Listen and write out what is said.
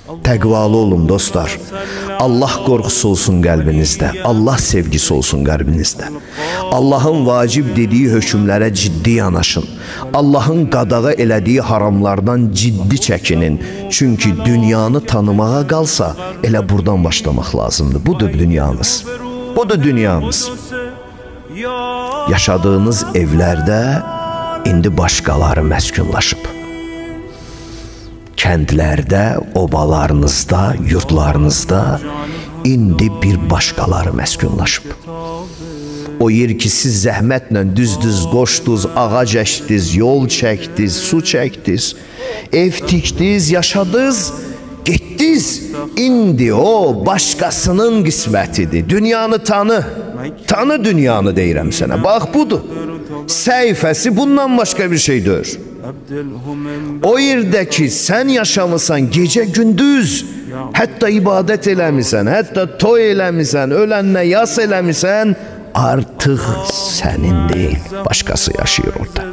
Təqvalı olun dostlar. Allah qorxusu olsun qəlbinizdə. Allah sevgisi olsun qəlbinizdə. Allahın vacib dediyi hökmlərə ciddi yanaşın. Allahın qadağa elədiyi haramlardan ciddi çəkinin. Çünki dünyanı tanımağa qalsa elə buradan başlamaq lazımdır. Budur dünyamız. Budur dünyamız. Yaşadığınız evlərdə indi başqaları məskunlaşıb. Kəndlərdə, obalarınızda, yurtlarınızda indi bir başqaları məskunlaşıb. O yer ki siz zəhmətlə düz-düz qoşdunuz, ağac əkdiniz, yol çəkdiniz, su çəkdiniz, ev tikdiniz, yaşadınız, getdiniz. İndi o başqasının qismətidir. Dünyanı tanı. Tanı dünyanı deyirəm sənə. Bax budur. Səhifəsi bundan başqa bir şey deyil. O yerdəki sən yaşamısan gecə gündüz, hətta ibadət eləmisən, hətta toy eləmisən, ölənlə yas eləmisən, artıq sənin deyil, başqası yaşayır orada.